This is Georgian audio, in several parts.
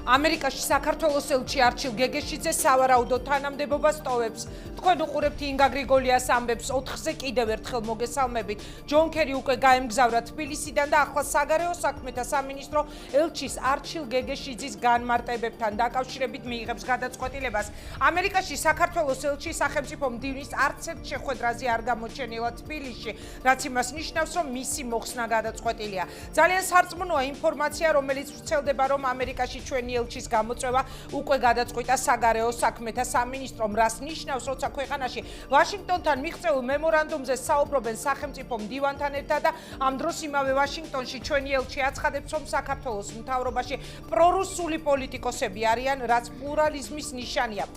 ამერიკაში საქართველოს ელჩი არჩილ გეგეშიძე სავარაუდო თანამდებობას ტოვებს. თქვენ უყურებთ ინგა გრიგოლიას ამბებს 4-ზე კიდევ ერთხელ მოგესალმებით. ჯონ კერი უკვე გაემგზავრა თბილისიდან და ახლა საგარეო საქმეთა სამინისტრო ელჩის არჩილ გეგეშიძის განმარტებებთან დაკავშირებით მიიღებს გადაწყვეტილებას. ამერიკაში საქართველოს ელჩი სახელმწიფო მდივნის არც ერთ შეხვედრაზე არ გამოჩენილა თბილისში, რაც იმას ნიშნავს, რომ მისი მოხსნა გადაწყვეტილია. ძალიან სარწმუნოა ინფორმაცია, რომელიც ვრცელდება, რომ ამერიკაში ჩვენი ელჩის გამოწვევა უკვე გადაწყვიტა საგარეო საქმეთა სამინისტრომ, რაც ნიშნავს, როცა ქვეყანაში ვაშინგტონთან მიღწეულ მემორანდუმზე საუბრობენ სახელმწიფო მდივანთან ერთად და ამ დროს იმავე ვაშინგტონში ჩვენი ელჩი აცხადებს, რომ საქართველოს მთავრობაში პრორუსული პოლიტიკოსები არიან, რაც პლურალიზმის ნიშანია.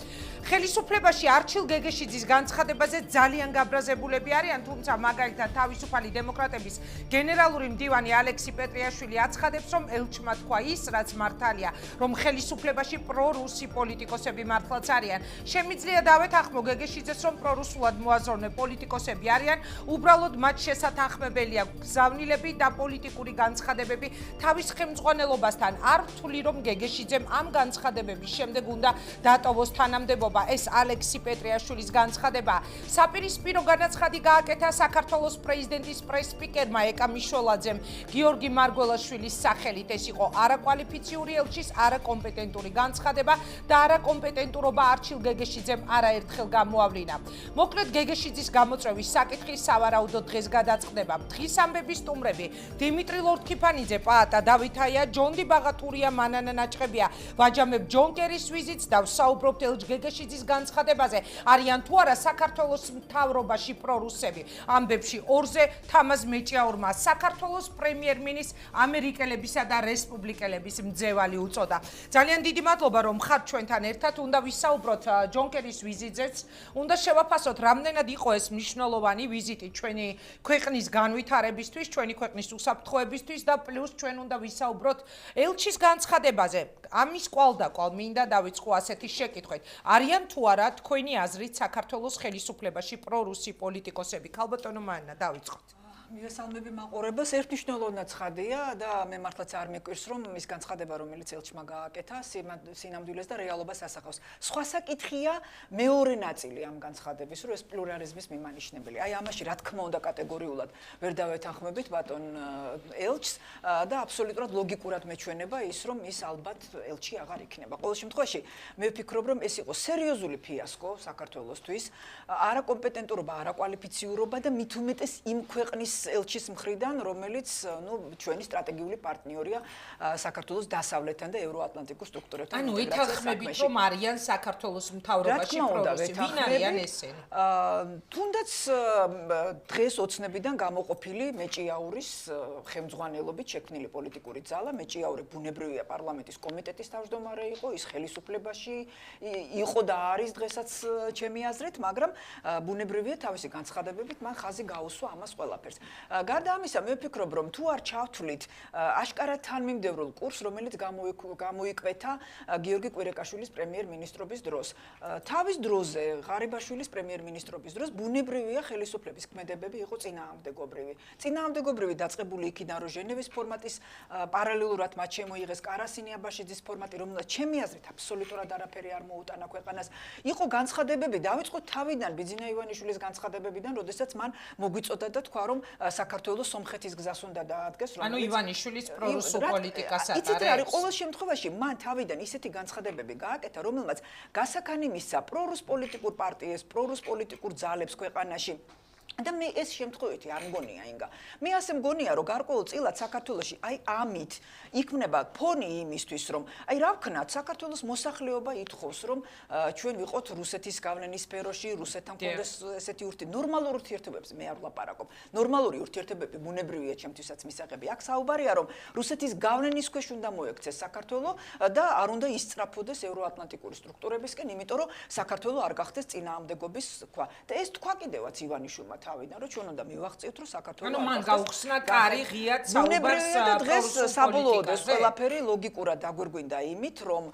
ხელისუფლებაში არჩილ გეგეშიძის განცხადებაზე ძალიან გაბრაზებულები არიან, თუმცა მაგალითად თავისუფალი დემოკრატების გენერალური მდივანი ალექსი პეტრიაშვილი აცხადებს, რომ ელჩმა თქვა ის, რაც მართალია, რომ ხელისუფლებაში პრორუსი პოლიტიკოსები მართლაც არიან. შემიძლია დავეთანხმო გეგეშიძეს, რომ პრორუსულად მოაზროვნე პოლიტიკოსები არიან, უბრალოდ მათ შესათანხმებელია გზავნილები და პოლიტიკური განცხადებები თავის ხელმძღვანელობასთან. არ ვთვლი, რომ გეგეშიძემ ამ განცხადებების შემდეგ უნდა დატოვოს თანამდებობა. ეს ალექსი პეტრიაშვილის განცხადება. საპირისპირო განაცხადი გააკეთა საქართველოს პრეზიდენტის პრესსპიკერმა ეკა მიშველაძემ გიორგი მარგველაშვილის სახელით. ეს იყო არაკვალიფიციური ელჩის არაკომპეტენტური განცხადება და არაკომპეტენტურობა არჩილ გეგეშიძემ არაერთხელ გამოავლინა. მოკლედ გეგეშიძის გამოწვევის საკითხი სავარაუდოდ დღეს გადაწყდება. დღის ამბების სტუმრები დიმიტრი ლორთქიფანიძე, პაატა დავითაია, ჯონდი ბაღათურია, მანანა ნაჭყებია. ვაჯამებ ჯონ კერის ვიზიტს და ვსაუბრობთ ელჩ გეგეშიძის განცხადებაზე. არიან თუ არა საქართველოს მთავრობაში პრორუსები. ამბებში ორზე თამაზ მეჭიაურმა საქართველოს პრემიერ-მინისტრს ამერიკელებისა და რესპუბლიკელების მძევალი უწოდა. ძალიან დიდი მადლობა, რომ ხართ ჩვენთან ერთად. უნდა ვისაუბროთ ჯონ კერის ვიზიტზეც. უნდა შევაფასოთ, რამდენად იყო ეს მნიშვნელოვანი ვიზიტი ჩვენი ქვეყნის განვითარებისთვის, ჩვენი ქვეყნის უსაფრთხოებისთვის და პლუს ჩვენ უნდა ვისაუბროთ ელჩის განცხადებაზე. ამის კვალდაკვალ მინდა დავიწყო ასეთი შეკითხვით. არიან თუ არა თქვენი აზრით საქართველოს ხელისუფლებაში პრორუსი პოლიტიკოსები? ქალბატონო მანანა, დავიწყოთ. მიგესალმები მაყურებელს. ერთნიშნულოვნად ცხადია და მე მართლაც არ მეკვირს, რომ ის განცხადება, რომელიც ელჩმა გააკეთა, სინამდვილეს და რეალობას ასახავს. სხვა საკითხია მეორე ნაწილი ამ განცხადების, რომ ეს პლურალიზმის მიმანიშნებელი. აი ამაში რა თქმა უნდა კატეგორიულად ვერ დავეთანხმებით ბატონ ელჩს და აბსოლუტურად ლოგიკურად მეჩვენება ის, რომ ის ალბათ ელჩი აღარ იქნება. ყოველ შემთხვევაში მე ვფიქრობ, რომ ეს იყო სერიოზული ფიასკო საქართველოსთვის, არაკომპეტენტურობა, არაკვალიფიციურობა და მით უმეტეს იმ ქვეყნის ელჩის მხრიდან, რომელიც ჩვენი სტრატეგიული პარტნიორია საქართველოს დასავლეთთან და ევროატლანტიკურ სტრუქტურებთან. ანუ ვითანხმებით, რომ არიან საქართველოს მთავრობაში პრორუსი. ვინ არიან ესენი? თუნდაც დღეს ოცნებიდან გამოყოფილი მეჭიაურის ხელმძღვანელობით შექმნილი პოლიტიკური ძალა. მეჭიაური ბუნებრივია პარლამენტის კომიტეტის თავმჯდომარე იყო, ის ხელისუფლებაში იყო და არის დღესაც ჩემი აზრით, მაგრამ ბუნებრივია თავისი განცხადებებით მან ხაზი გაუსვა ამას ყველაფერს. გარდა ამისა, მე ვფიქრობ, რომ თუ არ ჩავთვლით აშკარად თანმიმდევრულ კურსს, რომელიც გამოიკვეთა გიორგი კვირეკაშვილის პრემიერ-მინისტრობის დროს. თავის დროზე, ღარიბაშვილის პრემიერ-მინისტრობის დროს ბუნებრივია ხელისუფლების ქმედებები იყო წინააღმდეგობრივი. წინააღმდეგობრივი დაწყებული იქიდან, რომ ჟენევის ფორმატის პარალელურად მათ შემოიღეს კარასინი-აბაშიძის ფორმატი, რომელსაც ჩემი აზრით აბსოლუტურად არაფერი არ მოუტანა ქვეყანას. იყო განცხადებები, დავიწყოთ თავიდან ბიძინა ივანიშვილის განცხადებებიდან, როდესაც მან მოგვიწოდა და თქვა, რომ საქართველოს სომხეთის გზას უნდა დაადგეს, რომელიც ანუ ივანიშვილის პრორუსულ პოლიტიკას ატარებს. იცით რა არის, ყოველ შემთხვევაში მან თავიდან ისეთი განცხადებები გააკეთა, რომელმაც გასაქანი მისცა პრორუს პოლიტიკურ პარტიებს, პრორუს პოლიტიკურ ძალებს ქვეყანაში. და მე ეს შემთხვევითი არ მგონია ინგა. მე ასე მგონია, რომ გარკვეულწილად საქართველოში აი ამით იქმნება ფონი იმისთვის, რომ აი რა ვქნათ, საქართველოს მოსახლეობა ითხოვს, რომ ჩვენ ვიყოთ რუსეთის გავლენის სფეროში, რუსეთთან გქონდეს ესეთი ნორმალური ურთიერთობები, მე არ ვლაპარაკობ. ნორმალური ურთიერთობები ბუნებრივია ჩემთვისაც მისაღები. აქ საუბარია, რომ რუსეთის გავლენის ქვეშ უნდა მოექცეს საქართველო და არ უნდა ისწრაფოდეს ევროატლანტიკური სტრუქტურებისკენ, იმიტომ რომ საქართველო არ გახდეს წინააღმდეგობის თქვა. და ეს თქვა კიდევაც ივანიშვილმა თავიდან, რომ ჩვენ უნდა მივახციოთ, რომ საქართველოს ანუ მან გაუხსნა კარი ღიად საუბარს დღეს საბოლოოდ ეს ყველაფერი ლოგიკურად დაგვირგვინდა იმით, რომ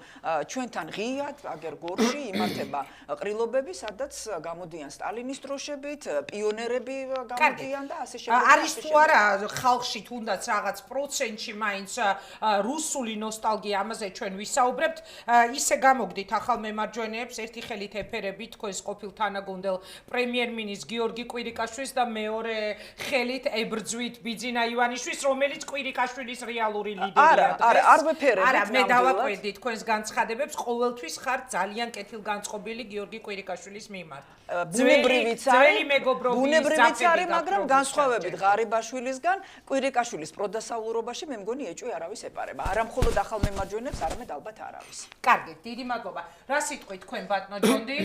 ჩვენთან ღიად აგერ გორში იმართება ყრილობები, სადაც გამოდიან სტალინის დროშებით, პიონერები გამოდიან და ასე შემდეგ. არის თუ არა ხალხში თუნდაც რაღაც პროცენტში მაინც რუსული ნოსტალგია, ამაზე ჩვენ ვისაუბრებთ. ისე გამოგდით ახალ მემარჯვენეებს, ერთი ხელით ეფერებით თქვენს ყოფილ თანაგუნდელ პრემიერ-მინისტრ გიორგი კვირიკაშვილს და მეორე ხელით ებრძვით ბიძინა ივანიშვილს, რომელიც კვირიკაშვილის რეალური ლიდერია. არ ვეფერებ. არა, მე დავაკვირდი თქვენს განცხადებებს, ყოველთვის ხართ ძალიან კეთილგანწყობილი გიორგი კვირიკაშვილის მიმართ. ძველი მეგობრობის ბუნებრივიც არის, მაგრამ განსხვავებით ღარიბაშვილისგან, კვირიკაშვილის პროდასავლურობაში მე მგონი ეჭვი არავის ეპარება. არა მხოლოდ ახალ მემარჯვენეებს, არამედ ალბათ არავის. კარგი, დიდი მადლობა. რა სიტყვით თქვენ ბატონო ჯონდი,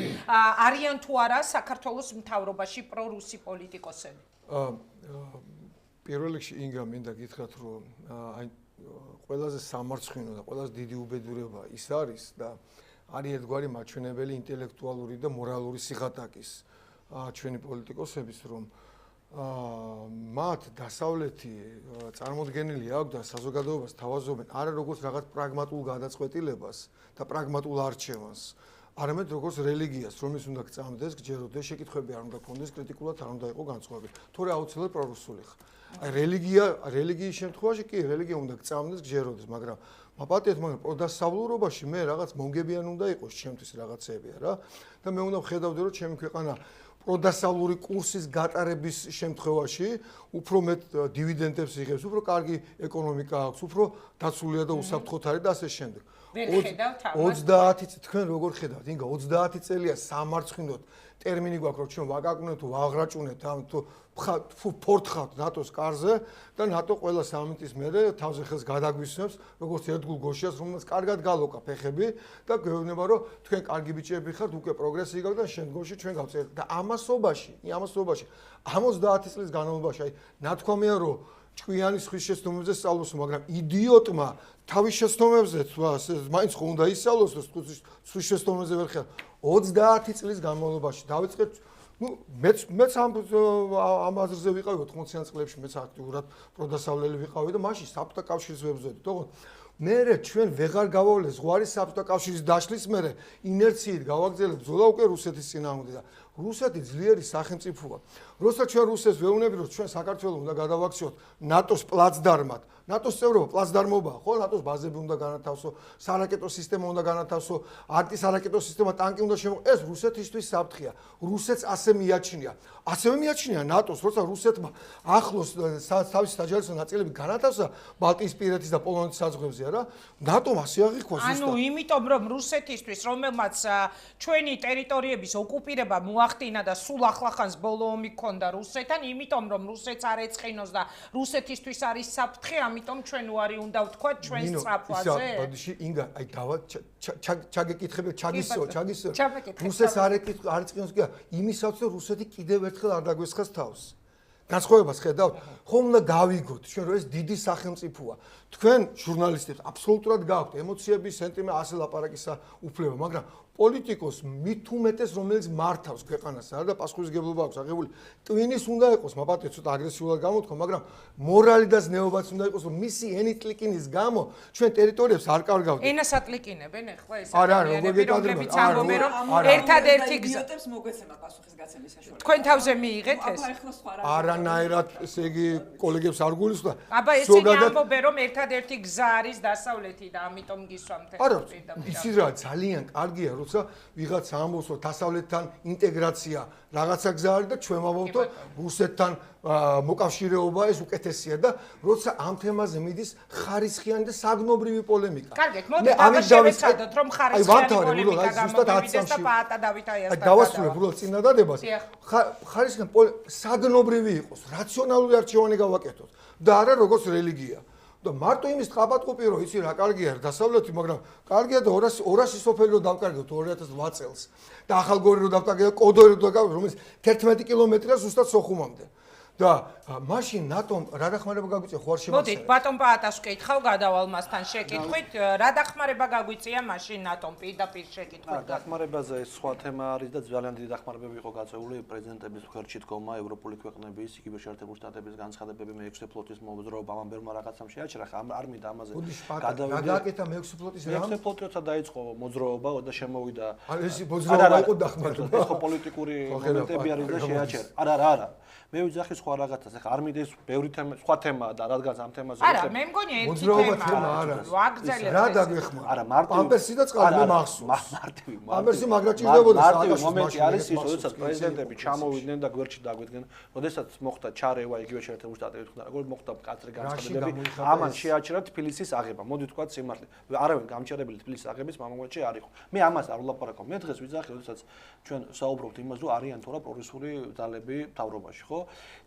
არიან თუ არა საქართველოს მთავრობაში პრორუსი პოლიტიკოსები? პირველ რიგში ინგა მინდა გითხრათ, რომ აი ყველაზე სამარცხინო და ყველაზე დიდი უბედურება ის არის და არის ერთგვარი მაჩვენებელი ინტელექტუალური და მორალური სიღატაკის ჩვენი პოლიტიკოსების, რომ მათ დასავლეთი წარმოდგენილი აქვს და საზოგადოებას თავაზობენ არა როგორც რაღაც პრაგმატულ გადაწყვეტილებას და პრაგმატულ არჩევანს, არამედ როგორც რელიგიას, რომელიც უნდა გწამდეს, გჯეროდეს, შეკითხვები არ უნდა ქონდეს, კრიტიკულად არ უნდა იყოს განწყობილი. თორე აუცილებლად პრორუსული ხარ. აი რელიგიის შემთხვევაში კი რელიგია უნდა გწამდეს, გჯეროდეს, მაგრამ მაპატიეთ, მაგრამ პროდასავლურობაში მე რაღაც მომგებიან უნდა იყოს ჩემთვის რაღაცებია რა და მე უნდა ვხედავდე, რომ ჩემი ქვეყანა პროდასავლური კურსის გატარების შემთხვევაში უფრო მეტ დივიდენდებს იღებს, უფრო კარგი ეკონომიკა აქვს, უფრო დაცულია და უსაფრთხოდ არის და ასე შემდეგ. 30 თქვენ როგორ ხედავთ? ინგა 30 წელია სამარცხინოდ ტერმინი გვაქვს, რომ ჩვენ ვაგაკუნეთ, ვაღრაჭუნეთ, თუ ფორთხავთ ნატოს კარზე და ნატო ყველა სამინისტრის მერე თავზე ხელს გადაგვისვენებს, როგორც ერთგულ გოშიას, რომელსაც კარგად გალოკა ფეხები და გვეუბნება, რომ თქვენ კარგი ბიჭები ხართ, უკვე პროგრესი გაქვთ და შემდგომში ჩვენ გავწერთ. და ამასობაში 70 წლის განმავლობაში, აი ნათქვამია, რომ ჭკვიანი ხვის შეცდომებზე სწავლობს, მაგრამ იდიოტმა თავის შეცდომებზე მაინც ხო უნდა ისწავლოს, ხვის შეცდომებზე ვერ ხარ. 30 წლის განმავლობაში დავიწყეთ, მეც ამ აზრზე ვიყავი 80-იან წლებში, მეც აქტიურად პროდასავლელი ვიყავი და მაშინ საბჭოთა კავშირის ვებრძოდი, თქო. მერე ჩვენ ვეღარ გავავლეს ზღვარი საბჭოთა კავშირის დაშლის მერე ინერციით გავაგრძელებთ ბრძოლა უკვე რუსეთის წინააღმდეგ და რუსეთი ძლიერი სახელმწიფოა. როცა ჩვენ რუსეთს ვეუბნებით, რომ ჩვენ საქართველოს უნდა გადავაქციოთ ნატოს პლაცდარმად, ნატოს წევრობა პლაცდარმობაა, ხო? ნატოს ბაზები უნდა განათავსო, სარაკეტო სისტემა უნდა განათავსო, ანტისარაკეტო სისტემა, ტანკი უნდა შემოყო. ეს რუსეთისთვის საფრთხეა. რუსეთს ასე მიაჩნია. ასევე მიაჩნია ნატოს, როცა რუსეთმა ახლოს თავისი საჯარო ნაწილები განათავსა ბალტიისპირეთის და პოლონეთის საზღვრებზე, რა? ნატომ ასე აღიქვა ზუსტად. ანუ იმიტომ რომ რუსეთისთვის, რომელმაც ჩვენი ტერიტორიების ოკუპირება მოახდინა და სულ ახლახანს ბოლო ომი ქონდა რუსეთთან, იმიტომ რომ რუსეთს არ ეწყინოს და რუსეთისთვის არის საფრთხე, ამიტომ ჩვენ უარი უნდა ვთქვა ჩვენს სწრაფვაზე. ბოდიში ინგა, აი დავა ჩაგეკითხები, ჩაგისო. რუსეთს არ ეწყინოს კი, იმისაც რომ რუსეთი კიდევ ერთხელ არ დაგვესხას თავს. განსხვავებას ხედავთ, ხომ უნდა გავიგოთ, ჩვენ რომ ეს დიდი სახელმწიფოა. თქვენ ჟურნალისტებს აბსოლუტურად გაქვთ ემოციების, სენტიმენტების, ასე ლაპარაკისა უფლება, მაგრამ პოლიტიკოს მით უმეტეს რომელიც მართავს ქვეყანას და პასუხისმგებლობა აქვს აღებული, ტვინის უნდა იყოს, მაპატიეთ ცოტა აგრესიულად გამოთქვა, მაგრამ მორალი და ზნეობაც უნდა იყოს, რომ მისი ენიტლიკინის გამო ჩვენ ტერიტორიებს არ კარგავთ. ენასატლიკინებენ ახლა ეს ადამიანები, რომლებიც ამბობენ, რომ ერთადერთი გზატებს მოგეცემა პასუხისგაცემის საშუალება. თქვენ თავზე მიიღეთ ეს? არანაირად, ესე იგი, კოლეგებს არ გულისხმობ. აბა ესენი ამბობენ, რომ ერთადერთი გზა არის დასავლეთი და ამიტომ გისვამთ ეს პირდაპირ. იცით რა, ძალიან კარგია, როცა ვიღაცა ამბობს, რომ დასავლეთთან ინტეგრაცია რაღაცა გზა არის და ჩვენ ვამბობთ, რომ რუსეთთან მოკავშირეობა ეს უკეთესია და როცა ამ თემაზე მიდის ხარისხიანი და საგნობრივი პოლემიკა. კარგით, მოდით აბა შევეცადოთ, რომ ხარისხიანი პოლემიკა გამომივიდეს და პაატა დავით აიასთან. დავასრულებ უბრალოდ წინადადებას. ხარისხიანი საგნობრივი იყოს, რაციონალური არჩევანი გავაკეთოთ და არა როგორც რელიგია. და მარტო იმის ხაბატყუპი რომ იცი რა კარგია დასავლეთი, მაგრამ კარგია და 200 სოფელი რომ დავკარგოთ 2008 წელს და ახალგორი რომ დავკარგოთ, კოდორი რომ დავკარგოთ, რომელიც 11 კილომეტრია ზუსტად სოხუმამდე. და მაშინ ნატომ რა დახმარება გაგვიწია ხო არ მოდით შემახსენებს? ბატონ პაატას ვკითხავ გადავალ მასთან შეკითხვით რა დახმარება გაგვიწია მაშინ ნატომ პირდაპირ შეკითხვით დახმარებაზე სხვა თემა არის და ძალიან დიდი დახმარებები იყო გაწეული პრეზიდენტების მხრჩით დგომა ევროპული ქვეყნების იგივე შეერთებული შტატების განცხადებები მე-6 ფლოტის მოძრაობა ამან ბერმა რაღაცამ შეაჩერა არ მინდა ამაზე რა გააკეთა მე-6 ფლოტის რამ? მე-6 ფლოტი როცა დაიწყო მოძრაობა და შემოვიდა ეს მოძრაობა იყო დახმარება ეს ხო პოლიტიკური მომენტები არის და შეაჩერა არა მე ვიძახი სხვა რაღაცას ახლა არ მინდა ეს ბევრი თემა სხვა თემაა და რადგან ამ თემაზე არა მე მგონია ერთი თემა ვაგზავნეთ რა დაგეხმარა არა მარტივი პამპერსი და წყალი მე მახსოვს მარტივი პამპერსი მაგრა ჭირდებოდა მარტივი მომენტი არის ის როდესაც პრეზიდენტები ჩამოვიდნენ და გვერდში დაგვიდგნენ როდესაც მოხდა ჩარევა იგივე შეერთებული შტატების ხდა როგორ მოხდა მკაცრი განცხადებები ამან შეაჩერა თბილისის აღება მოდი თქვა სიმართლე არავინ გამჩერებელი თბილისის აღების მამაგვერდში არ იყო მე ამას არ ვლაპარაკობ მე დღეს ვიძახი როდესაც ჩვენ საუბრობთ იმას რომ არიან თუ რა პროგრესული ძალები მთავრობაში ხო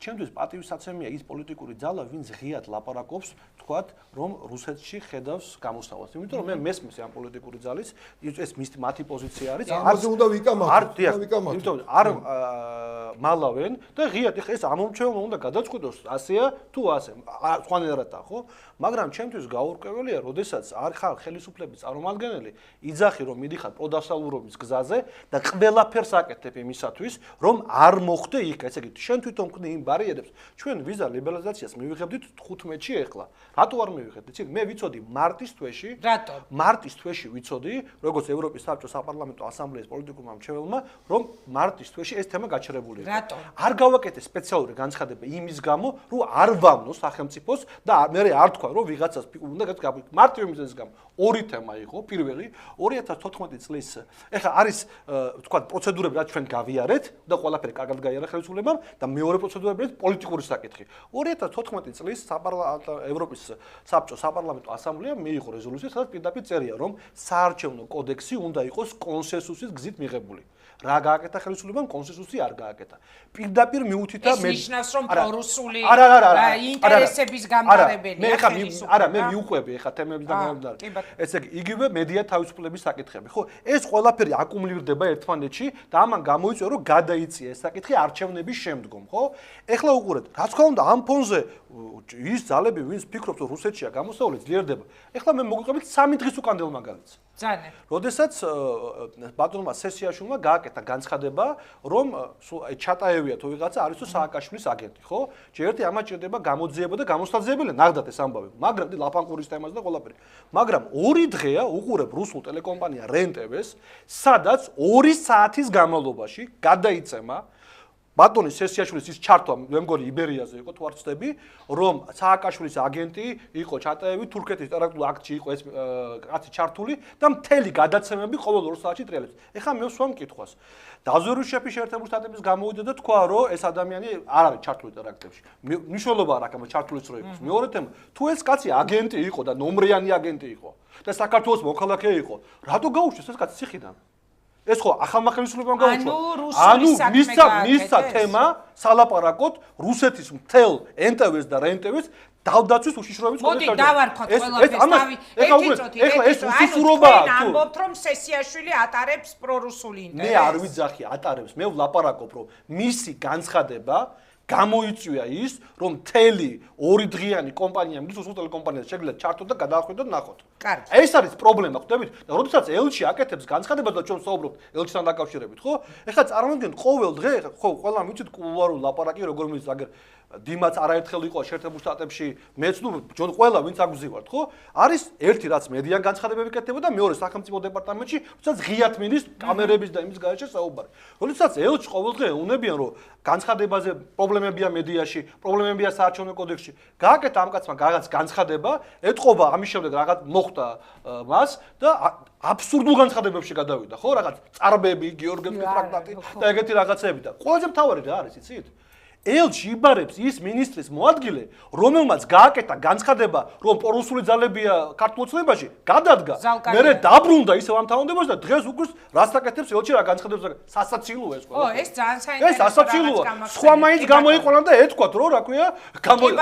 ჩემთვის პატივსაცემია ის პოლიტიკური ძალა ვინც ღიად ლაპარაკობს თქვათ რომ რუსეთში ხედავს გამოსავალს იმიტომ რომ მე მესმის ამ პოლიტიკური ძალის ეს მათი პოზიცია არის არც უნდა ვიკამათოთ იმიტომ არ მალავენ და ღიად ეხა ეს ამომრჩევლმა უნდა გადაწყვიტოს ასეა თუ ასე სხვანაირადაა ხო მაგრამ ჩემთვის გაურკვეველია როდესაც არ ხარ ხელისუფლების წარმომადგენელი იძახი რომ მიდიხარ პროდასალურობის გზაზე და ყველაფერს აკეთებ იმისათვის რომ არ მოხდე იქ ესე იგი შენ თვითონ ქმნი იმ ბარიერებს ჩვენ ვიზა ლიბერალიზაციას მივიღებდით 15-ში ეხლა რატო არ მივიღებთ იცით მე ვიცოდი მარტის თვეში რატო მარტის თვეში ვიცოდი როგორც ევროპის საბჭოს საპარლამენტო ასამბლეის პოლიტიკურმა მრჩეველმა რომ მარტის თვეში ეს თემა გაჩერებული იყო რატო არ გავაკეთე სპეციალური განცხადება იმის გამო რომ არ ვამნო სახელმწიფოს და მე არ თქვა რომ ვიღაცას უნდა გაგვიქ მარტივი მიზეზის გამო ორი თემა იყო პირველი 2014 წლის ეხლა არის თქვა პროცედურები რაც ჩვენ გავიარეთ და ყველაფერი კარგად გაიარა ხელისუფლებამ და მეორე პროცედურები პოლიტიკური საკითხი 2014 წლის ევროპის საბჭოს საპარლამენტო ასამბლეამ მიიღო რეზოლუცია სადაც პირდაპირ წერია რომ საარჩევნო კოდექსი უნდა იყოს კონსენსუსის გზით მიღებული რა გააკეთა ხელისუფლებამ კონსენსუსი არ გააკეთა პირდაპირ მიუთითა მე ნიშნავს რომ პრორუსული ინტერესების გამტარებელი არა მე მიუყვები ეხა თემების დაგამოდარ ესე იგი იგივე მედია თავისუფლების საკითხები ხო ეს ყველაფერი აკუმულირდება ერთმანეთში და ამან გამოიწვია რომ გადაიწია ეს საკითხი არჩევნების შემდგომ ხო ეხლა უყურეთ რა თქმა უნდა ამ ფონზე ის ძალები ვინც ფიქრობს რომ რუსეთშია გამოსავალი ძლიერდება ეხლა მე მოგიყვებით 3 დღის უკანდელ მაგალითს ძალიან როდესაც ბატონმა სესიაშვილმა გააკეთა განცხადება რომ ჩატაევია თუ ვიღაცა არის თუ სააკაშვილის აგენტი ხო ჯერტი ამას ჭირდება გამოძიება და გამოსაძიებელი ნახდათ ეს ამბავი მაგრამ ლაპანკურის თემას და ყველაფერი მაგრამ 2 დღეა უყურებ რუსულ ტელეკომპანია რენტ-ს სადაც 2 საათის განმავლობაში გადაიწემა ბატონის სესიაშვილის ის ჩართვა მე მგონი იბერიაზე იყო თუ არ ვცდები რომ სააკაშვილის აგენტი იყო ჩატაევი თურქეთის ტერაქტულ აქტში იყო ეს კაცი ჩართული და მთელი გადაცემები ყოველ 2 საათში ტრიალებს ეხლა მე ვსვამ კითხვას დაზვერვის შეფი შეერთებული შტატების გამოვიდა და თქვა რომ ეს ადამიანი არ არის ჩართული ტერაქტებში მნიშვნელობა არ აქვს ჩართულის რო იყოს მეორე თემა თუ ეს კაცი აგენტი იყო და ნომრიანი აგენტი იყო და საქართველოს მოქალაქე იყო რატო გაუშვეს ეს კაცი ციხიდან ეს ხო ახალმა ხელისუფლებამ გაუჩვა ანუ მისცა თემა სალაპარაკოთ რუსეთის მთელ NTV-ს და RENTV-ს დავდაცვის უშიშროების მოდი დავარქოთ ყველაფერს ეხლა ეს უსუსურობაა თუ ამბობთ რომ სესიაშვილი ატარებს პრორუსული ინტერესს მე არ ვიძახი ატარებს მე ვლაპარაკობ რომ მისი განცხადება გამოიწვია ის რომ მთელი 2 დღიანი კომპანია მის რუსულ ტელეკომპანიას შეგიძლიათ ჩართოთ და გადაახვიდოთ ნახოთ ეს არის პრობლემა ხვდებით და როდესაც ელჩი აკეთებს განცხადებას და ჩვენ ვსაუბრობთ ელჩთან დაკავშირებით ხო ეხლა წარმოგიდგენთ ყოველ დღე ხო ყველა მიცით კულუარული ლაპარაკი როგორ მის აგერ დიმაც არაერთხელ იყო შეერთებულ შტატებში მეც ნუ ჯონ ყველა ვინც აგვზივართ ხო არის ერთი რაც მედიან განცხადებები კეთდება და მეორე სახელმწიფო დეპარტამენტში როდესაც ღიად მიდის კამერების და იმის გარეშე საუბარი როდესაც ელჩი ყოველდღე უნებიან რომ განცხადებაზე პრობლემებია მედიაში პრობლემებია საარჩევნო კოდექსში გააკეთა ამ კაცმა რაღაც განცხადება ეთყობა ამის შემდეგ რაღაც მოხდა მას და აბსურდულ განცხადებებში გადავიდა ხო რაღაც წარბები გიორგევსკის ტრაქტატი და ეგეთი რაღაცები და ყველაზე მთავარი რა არის იცით ელჩი იბარებს ის მინისტრის მოადგილე, რომელმაც გააკეთა განცხადება, რომ პრორუსული ძალებია ქართულ ოცნებაში, გადადგა. მერე დაბრუნდა ისევ ამ თავდებას და დღეს უკვე რას აკეთებს ელჩი რა განცხადებს სასაცილოა ეს ყველა. ეს ძალიან საინტერესოა. ეს სასაცილოა. სხვა მაინც გამოიყვანა და ეთქვათ, რომ რა ქვია,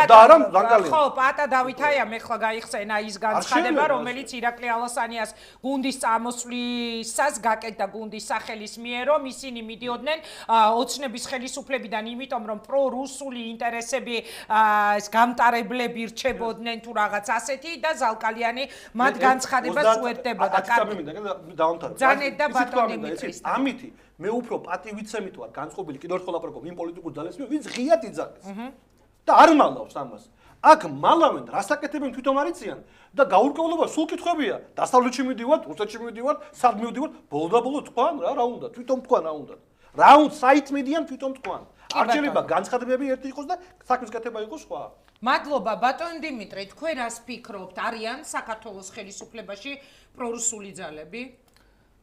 და არა ლანგალია. ხო, პატა დავითაიამ ეხლა გაიხსენა ის განცხადება, რომელიც ირაკლი ალასანიას გუნდის წამოსვლისას გაკეთდა გუნდის სახელის მიერ, რომ ისინი მიდიოდნენ ოცნების ხელისუფლებიდან, იმიტომ რომ პრორუსული ინტერესები ეს გამტარებლები რჩებოდნენ თუ რაღაც ასეთი და ზალკალიანი მათ განცხადებას უერთდებოდა. ძანეთ და ბატონი მიწის. ამითი მე უფრო პატივიცემით ვარ განწყობილი კიდევ ერთხელ აპრობ იმ პოლიტიკურ ძალებს ვინც ღიად იძახეს და არ მალავს ამას. აქ მალავენ, რასაკეთებენ თვითონ არიციან და გაურკვევლობა სულ კითხვებია. დასავლეთში მივდივართ, რუსეთში მივდივართ, სად მივდივართ, ბოლო და ბოლო თქვან რა უნდა, თვითონ თქვან რა უნდა. რა უნდა საით მიდიან თვითონ თქვან. არ შეიძლება განცხადებები ერთი იყოს და საქმის გათება იყოს სხვა. მადლობა ბატონ დიმიტრი, თქვენ რას ფიქრობთ? არიან საქართველოს ხელისუფლებაში პრორუსული ძალები?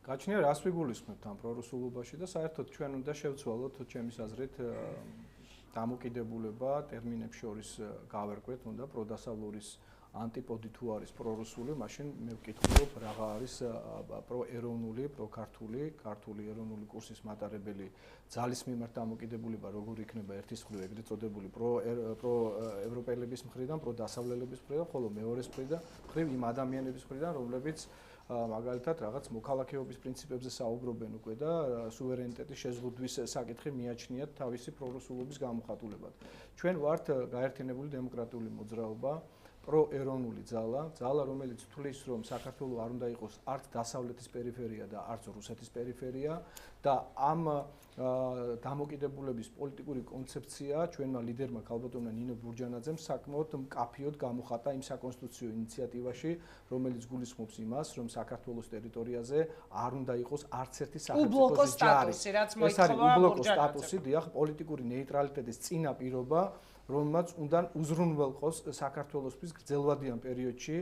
გაჩნია რას ვიგულისხმებთ ამ პრორუსულობაში და საერთოდ ჩვენ უნდა შევცვალოთ ჩემის აზრით დამოკიდებულება ტერმინებს შორის გავერკვეთ, უნდა პროდასავლურის ანტიპოდი თუ არის პრორუსული, მაშინ მე ვკითხულობ რაღა არის პროეროვნული, პროქართული, ქართული ეროვნული კურსის მატარებელი ძალის მიმართ დამოკიდებულება როგორ იქნება ერთის მხრივ ეგრეთ წოდებული პროევროპელების მხრიდან, პროდასავლელების მხრიდან, ხოლო მეორეს მხრიდან იმ ადამიანების მხრიდან, რომლებიც მაგალითად რაღაც მოქალაქეობის პრინციპებზე საუბრობენ უკვე და სუვერენიტეტის შეზღუდვის საკითხი მიაჩნიათ თავისი პრორუსულობის გამოხატულებად. ჩვენ ვართ გაერთიანებული დემოკრატიული მოძრაობა, პროეროვნული ძალა, რომელიც თulis რომ საქართველოს არ უნდა იყოს არც დასავლეთის პერიფერია და არც რუსეთის პერიფერია და ამ დამოკიდებულების პოლიტიკური კონცეფცია ჩვენმა ლიდერმა ქალბატონმა ნინო ბურჯანაძემ საკმაოდ მკაფიოდ გამოხატა იმ საკონსტიტუციო ინიციატივაში, რომელიც გულისხმობს იმას, რომ საქართველოს ტერიტორიაზე არ უნდა იყოს არც ერთი სახელმწიფოს ჯარი. ეს არის უბლოკო სტატუსი, დიახ, პოლიტიკური ნეიტრალიტეტის წინაპირობა, რომელმაც უნდა უზრუნველყოს საქართველოსთვის გრძელვადიან პერიოდში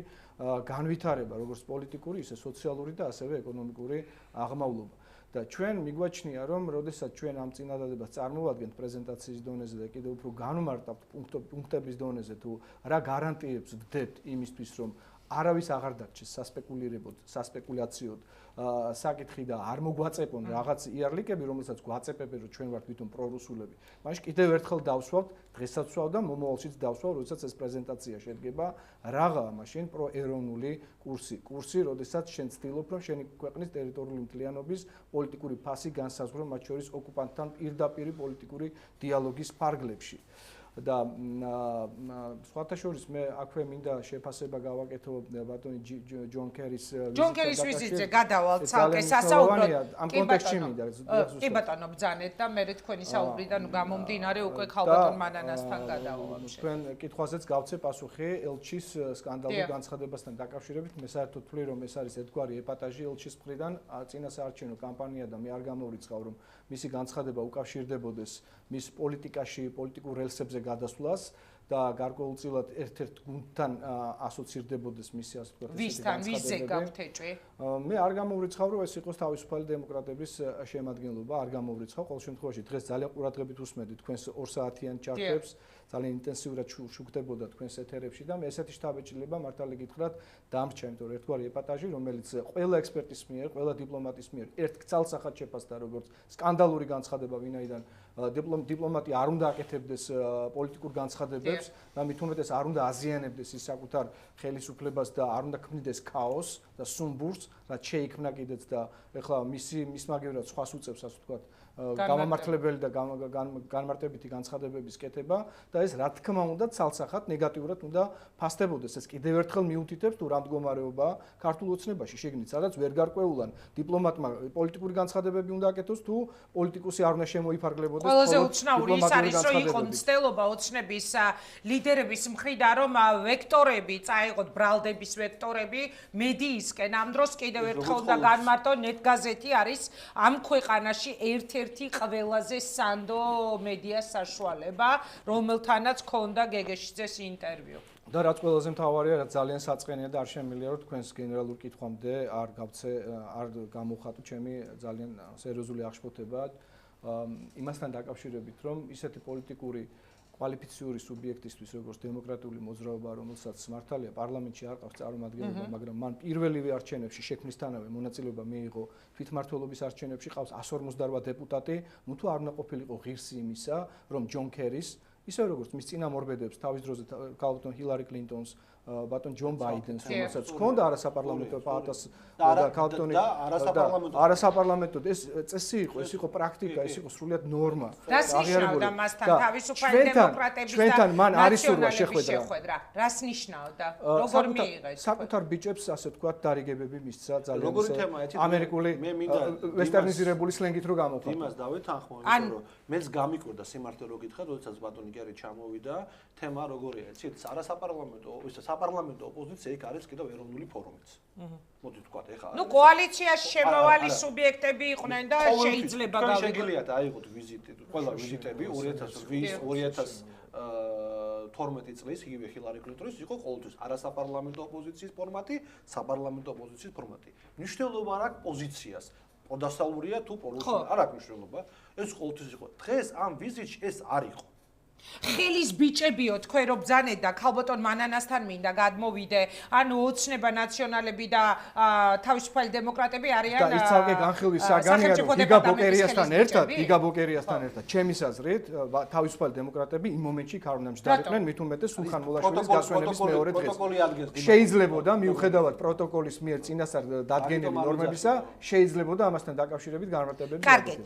განვითარება, როგორც პოლიტიკური, ისე სოციალური და ასევე ეკონომიკური აღმავლობა. და ჩვენ მიგვაჩნია, რომ როდესაც ჩვენ ამ წინადადებას წარმოვადგენთ პრეზენტაციის დონეზე და კიდევ უფრო განვმარტავთ პუნქტების დონეზე, თუ რა გარანტიებს ვდებთ იმისთვის, რომ არავის აღარ დარჩეს სასპეკულაციოდ საკითხი და არ მოგვაწეპონ რაღაც იარლიკები, რომელსაც გვაწეპებენ, რომ ჩვენ ვართ თვითონ პრორუსულები. მაშინ კიდევ ერთხელ დავსვავთ, დღესაც ვსვავ და მომავალშიც დავსვავ, როდესაც ეს პრეზენტაცია შედგება, რაღა მაშინ პროეროვნული კურსი, როდესაც შენ ცდილობ, რომ შენი ქვეყნის ტერიტორიული მთლიანობის პოლიტიკური ფასი განსაზღვრო მათ შორის ოკუპანტთან პირდაპირი პოლიტიკური დიალოგის ფარგლებში. და სხვათა შორის მე აქვე მინდა შეფასება გავაკეთო ბატონი ჯონ კერის ვიზიტზე გადავალ ცალკე სასაუბრო ამ კონტექსტში მინდა კი ბატონო ბძანეთ და მე თქვენი საუბრიდან გამომდინარე უკვე ქალბატონ მანანასთან გადავალ თქვენ კითხვაზეც გავცე პასუხი ელჩის სკანდალურ განცხადებასთან დაკავშირებით მე საერთოდ ვთვლი რომ ეს არის ერთგვარი ეპატაჟი ელჩის მხრიდან წინასაარჩევნო კამპანია და მე არ გამოვიწყავ რომ მისი განცხადება უკავშირდებოდეს მის პოლიტიკაში პოლიტიკურ რელსებზე გადასვლას და გარკვეულწილად ერთ-ერთ გუნდთან ასოცირდებოდეს მისი ასე ვთქვათ ვისთან ვისზე გავთეჭვი მე არ გამოვრიცხავ რომ ეს იყოს თავისუფალი დემოკრატების შემადგენლობა არ გამოვრიცხავ ყოველ შემთხვევაში დღეს ძალიან ყურადღებით უსმენდი თქვენს 2 საათიან ჩარტებს ძალიან ინტენსიურად შუქდებოდა თქვენს ეთერებში და მე ესეთი შთაბეჭდილება მართალი გითხრათ დამრჩა იმიტომ რომ ერთგვარი ეპატაჟი რომელიც ყველა ექსპერტის მიერ ყველა დიპლომატის მიერ ერთ კცალსახად შეფასდა როგორც სკანდალური განცხადება ვინაიდან დიპლომატი არ უნდა აკეთებდეს პოლიტიკურ განცხადებებს და მით უმეტეს არ უნდა აზიანებდეს ის საკუთარ ხელისუფლებას და არ უნდა ქმნიდეს ქაოსს და სუმბურს რაც შეიქმნა კიდეც და ეხლა მის მაგევრად სხვას უწევს ასე ვთქვათ გამამართლებელი და განმარტებითი განცხადებების კეთება და ეს რა თქმა უნდა ცალსახად ნეგატიურად უნდა ფასდებოდეს ეს კიდევ ერთხელ მიუთითებს თუ რა მდგომარეობაა ქართულ ოცნებაში შეგნით სადაც ვერ გარკვეულან დიპლომატმა პოლიტიკური განცხადებები უნდა აკეთოს თუ პოლიტიკოსი არ უნდა შემოიფარგლებოდეს ყველაზე უცნაური ის არის რომ იყო მცდელობა ოცნების ლიდერების მხრიდან რომ ვექტორები წაეღოთ ბრალდების ვექტორები მედიისკენ ამ დროს კიდევ ერთხელ უნდა განმარტო ნეტგაზეთი არის ამ ქვეყანაში ერთ-ერთი ყველაზე სანდო მედია საშუალება რომელთანაც ქონდა გეგეშიძეს ინტერვიუ და რაც ყველაზე მთავარია რაც ძალიან საწყენია და არ შემიძლია რომ თქვენს გენერალურ კითხვამდე არ გავცე არ გამოვხატო ჩემი ძალიან სერიოზული აღშფოთება იმასთან დაკავშირებით რომ ისეთი პოლიტიკური კვალიფიციური სუბიექტისთვის როგორც დემოკრატიული მოძრაობა რომელსაც მართალია პარლამენტში არ ყავს წარმომადგენლობა მაგრამ მან პირველივე არჩევნებში შექმნისთანავე მონაწილეობა მიიღო თვითმმართველობის არჩევნებში ყავს 158 დეპუტატი ნუ თუ არ უნდა ყოფილიყო ღირსი იმისა რომ ჯონ კერის ისე როგორც მის წინამორბედებს თავის დროზე ქალბატონ ჰილარი კლინტონს ბატონ ჯონ ბაიდენს, რომელსაც ჰქონდა არასაპარლამენტო პალატას და კალტონი არასაპარლამენტო ეს წესი იყო, ეს იყო პრაქტიკა, ეს იყო სრულიად ნორმა. რას ნიშნავდა მასთან თავისუფალი დემოკრატების და მან არის სურვა შეხვედრა. რას ნიშნავდა? როგორ მიიღეს? საკუთარ ბიჭებს, ასე ვთქვათ, დარიგებები მისცა ძალიან როგორი თემაა ეთი? ამერიკული ვესტერნიზირებული სლენგით რო გამოყვება. იმას დავეთანხმო, იმიტომ რომ მეც გამიკვირდა სიმართლე რო გითხრათ, როდესაც ბატონი კერი ჩამოვიდა, თემა როგორია, იცით, საპარლამენტო ოპოზიცია იქ არის კიდევ ეროვნული ფორუმიც. მოდი ვთქვათ, ეხლა ნუ კოალიციაში შემოვალი სუბიექტები იყვნენ და შეიძლება გავიგოთ. შეგიძლიათ აიღოთ ვიზიტი, ყველა ვიზიტები 2012 წლის იგივე ჰილარი კლინტონის იყო ყოველთვის არასაპარლამენტო ოპოზიციის ფორმატი, საპარლამენტო ოპოზიციის ფორმატი. მნიშვნელობა არ აქვს პოზიციას. პროდასტალურია თუ პოლიტიკა არ აქვს მნიშვნელობა. ეს ყოველთვის იყო. დღეს ამ ვიზიტში ეს არ იყო. ხელის ბიჭებიო თქვენ რომ ბძანეთ და ქალბატონ მანანასთან მინდა გადმოვიდე, ანუ ოცნება ნაციონალები და თავისუფალი დემოკრატები არიან და ის ცალკე განხილვის საგანია რომ გიგა ბოკერიასთან ერთად ჩემის აზრით თავისუფალი დემოკრატები იმ მომენტში არ უნდა მჯდარიყვნენ მით უმეტეს სულხან მოლაშვილის გასვენების მეორე დღეს. შეიძლებოდა მიუხედავად პროტოკოლის მიერ წინასწარ დადგენილი ნორმებისა, შეიძლებოდა ამასთან დაკავშირებით განმარტებები. კარგი.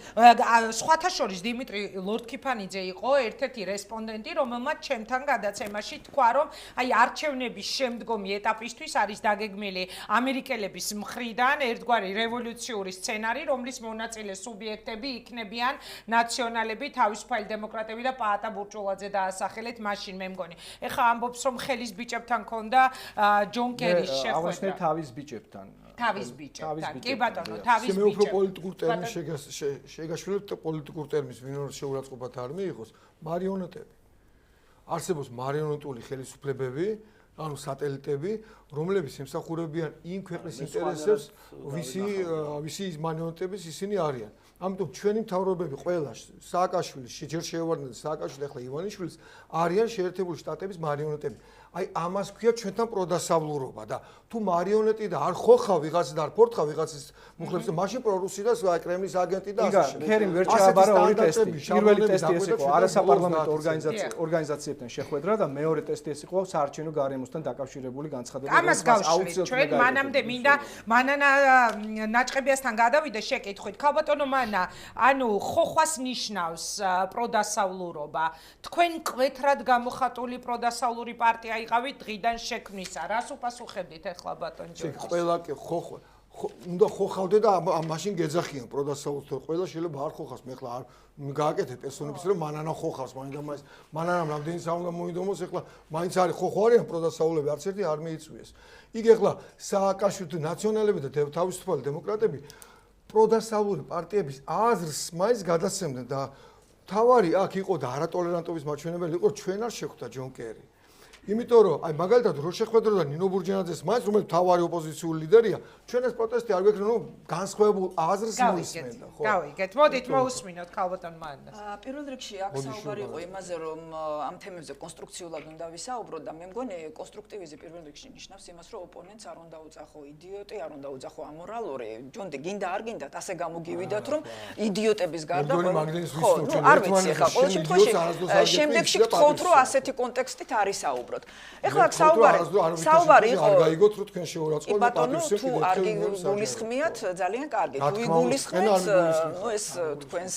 სხვათა შორის დიმიტრი ლორდ-ქიფანიძე იყო ერთ-ერთი რესპონდენტი, რომელმაც ჩემთან გადაცემაში თქვა, რომ აი არჩევნების შემდგომი ეტაპისთვის არის დაგეგმილი ამერიკელების მხრიდან ერთგვარი რევოლუციური სცენარი, რომლის მონაწილე სუბიექტები იქნებიან ნაციონალები, თავისუფალი დემოკრატები და პაატა ბურჭულაძე დაასახელეთ მაშინ მე მგონი. ეხლა ამბობს, რომ ხელის ბიჭებთან ქონდა ჯონ კერის შეხვედრა. თავის ბიჭებთან. თავის ბიჭებთან. კი ბატონო, თავის მე უფრო ბიჭებთან. პოლიტიკურ ტერმინს შეგაშვილებთ პოლიტიკურ ტერმინს ვინ შეურაცხყოფათ არ მიიღოს მარიონეტები. არსებობს მარიონეტული ხელისუფლებები, ანუ სატელიტები, რომლებიც ემსახურებიან იმ ქვეყნის ინტერესებს, ვისი მარიონეტების ისინი არიან. ამიტომ ჩვენი მთავრობები ყველა სააკაშვილის, ჯერ შეევარდნეთ სააკაშვილს, ახლა ივანიშვილის არიან შეერთებული შტატების მარიონეტები. აი ამას ქვია ჩვენთან პროდასავლურობა და თუ მარიონეტი და არ ხოხავ ვიღაცა და არ ფორთხავ ვიღაცის მუხლებს და მაშინ პრორუსი და აიკრემლის აგენტი და ასე შემდეგ. კერიმ ვერ ჩააბარა ორი ტესტი. პირველი ტესტი ეს იყო არასაპარლამენტო ორგანიზაციებთან შეხვედრა და მეორე ტესტი ეს იყო საარჩევნო გარემოსთან დაკავშირებული განცხადება. ამას გავშლით ჩვენ მანამდე მინდა მანანა ნაჭყებიასთან გადავიდე შეკითხვით. ქალბატონო მანა, ანუ ხოხვას ნიშნავს პროდასავლურობა. თქვენ კვეთრად გამოხატული პროდასავლური პარტია იყავით დღიდან შექმნისა. რას უპასუხებდით ახლა ბატონ ჯორჯი? ყველა კი ხოხვა. უნდა ხოხავდე და მაშინ გეძახიან პროდასავლურს, ყველა შეიძლება არ ხოხავს, მე ხლა არ გააკეთე პერსონების რომ მანანა ხოხავს, მანანამ რამდენი ცა უნდა მოიდომოს, ახლა მაინც არის ხოხო არიან პროდასავლურები, არც ერთი არ მიიწვიეს. იქ ახლა სააკაშვილი ნაციონალები და თავისუფალი დემოკრატები პროდასავლური პარტიების აზრს მაინც გადასცემდნენ და თავარი აქ იყო და არატოლერანტობის მაჩვენებელი იყო ჩვენ არ შეხვდა ჯონ კერი. იმიტომ რომ აი მაგალითად რო შეხვედროდა ნინო ბურჯანაძეს მაინც რომელიც თავარი ოპოზიციური ლიდერია, ჩვენ ეს პროტესტი არ გვექნა, რომ განსხვავებულ აზრს მოისმენდა, ხო? გავიგეთ. მოდით მოусმინოთ ქალბატონ მანას. პირველ რიგში აქ საუბარი იყო იმაზე, რომ ამ თემებზე კონსტრუქციულად უნდა ვისაუბროთ და მე მგონი კონსტრუქტივიზმი პირველ რიგში ნიშნავს იმას, რომ ოპონენტს არ უნდა უძახო იდიოტი, არ უნდა უძახო ამორალური. ჯონდი გინდა არ გინდათ, ასე გამოგივიდათ, რომ იდიოტების გარდა ხო, არ ვიცი ხა, ყოველ შემთხვევაში შემდეგში გთხოვთ, რომ ასეთი კონტექსტით არის საუბრობთ. ეხლა საუბარი იყო არ გაიგოთ რომ თქვენ შეურაცხყოფთ პატივისცემით თუ არ გულისხმიათ ძალიან კარგი თუ იგულისხმეთ ნუ ეს თქვენს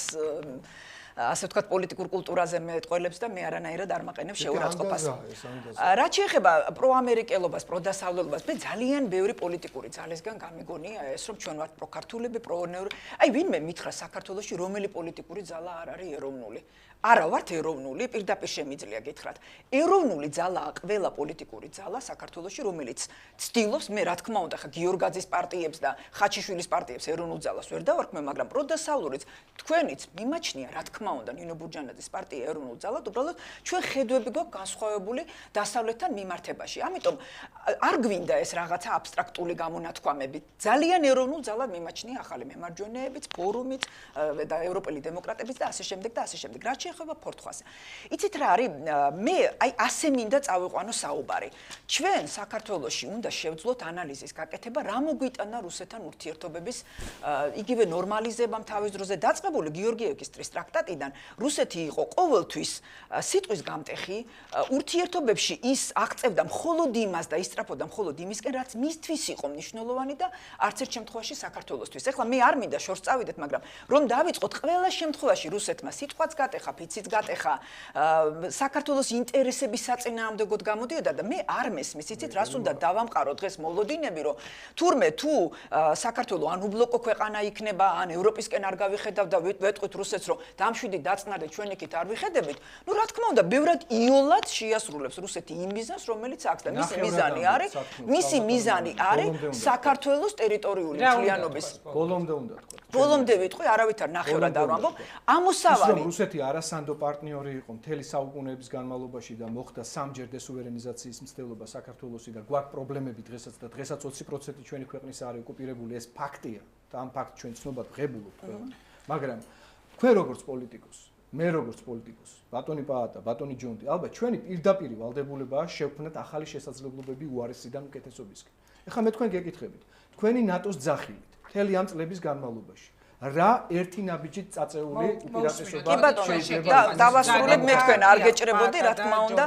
ასე ვთქვათ პოლიტიკურ კულტურაზე მეტყველებს და მე არანაირად არ მაყენებ შეურაცხყოფას. რაც შეეხება პროამერიკელობას, პროდასავლელობას, მე ძალიან ბევრი პოლიტიკური ძალისგან გამიგონია ეს რომ ჩვენ ვართ პროქართულები, პროევროპული. აი ვინმე მითხრა საქართველოში რომელი პოლიტიკური ძალა არ არის ეროვნული. არა ვართ ეროვნული, პირდაპირ შემიძლია გითხრათ. ეროვნული ძალაა ყველა პოლიტიკური ძალა საქართველოში, რომელიც ცდილობს, მე რა თქმა უნდა, ხა გიორგაძის პარტიებს და ხაჩიშვილის პარტიებს ეროვნულ ძალას ვერ დავარქმევ, მაგრამ პროდასავლურიც თქვენიც მიმაჩნია, რა თქმა უნდა, ნინო ბურჯანაძის პარტია ეროვნულ ძალად, უბრალოდ ჩვენ ხედვები გვაქვს განსხვავებული დასავლეთთან მიმართებაში. ამიტომ არ გვინდა ეს რაღაცა აბსტრაქტული გამონათქვამები. ძალიან ეროვნულ ძალად მიმაჩნია ახალი მემარჯვენეებიც, ფორუმიც და ევროპელი დემოკრატებიც და ასე შემდეგ და ასე შემდეგ. რაც ეხება ფორთხვას. იცით რა არის? მე აი ასე მინდა წავიყვანო საუბარი. ჩვენ საქართველოში უნდა შევძლოთ ანალიზის გაკეთება, რა მოგვიტანა რუსეთთან ურთიერთობების იგივე ნორმალიზებამ თავის დროზე დაწყებული გიორგი ევგისტრის ტრაქტატი ასაკიდან რუსეთი იყო ყოველთვის სიტყვის გამტეხი, ურთიერთობებში ის აღწევდა მხოლოდ იმას და ისწრაფოდა მხოლოდ იმისკენ, რაც მისთვის იყო მნიშვნელოვანი და არც ერთ შემთხვევაში საქართველოსთვის. ეხლა მე არ მინდა შორს წავიდეთ, მაგრამ რომ დავიწყოთ ყველა შემთხვევაში რუსეთმა სიტყვაც გატეხა, ფიციც გატეხა, საქართველოს ინტერესების საწინააღმდეგოდ გამოდიოდა და მე არ მესმის, იცით, რას უნდა დავამყარო დღეს მოლოდინები, რომ თურმე თუ საქართველო ან უბლოკო ქვეყანა იქნება, ან ევროპისკენ არ გავიხედავ და ვეტყვით რუსეთს, რომ დამშვიდი დაწნარეთ ჩვენ იქით არ ვიხედებით. ნუ რა თქმა უნდა, ბევრად იოლად შეასრულებს რუსეთი იმ მიზანს, რომელიც აქვს და მისი მიზანი არის, საქართველოს ტერიტორიული მთლიანობის. ბოლომდე უნდა თქვა. ბოლომდე ვიტყვი, არავითარ ნახევრად არ ვამბობ. ამოსავალი რუსეთი არასანდო პარტნიორი იყო მთელი საუკუნეების განმავლობაში და მოხდა სამჯერ დესუვერენიზაციის მცდელობა საქართველოსი და გვაქვს პრობლემები დღესაც და დღესაც 20% ჩვენი ქვეყნის არის ოკუპირებული, ეს ფაქტია და ამ ფაქტს ჩვენ ცნობად ვღებულობთ ყველა. მაგრამ თქვენ როგორც პოლიტიკოსი, მე როგორც პოლიტიკოსი, ბატონი პაატა, ბატონი ჯონდი, ალბათ ჩვენი პირდაპირი ვალდებულებაა შევქმნათ ახალი შესაძლებლობები უარესიდან უკეთესობისკენ. ეხლა მე თქვენ გეკითხებით, თქვენი ნატოს ძახილით მთელი ამ წლების განმავლობაში რა ერთი ნაბიჯით წაწეული უპირატესობა შეიძლება დავასრულებ მე თქვენ არ გეჭრებოდი რა თქმა უნდა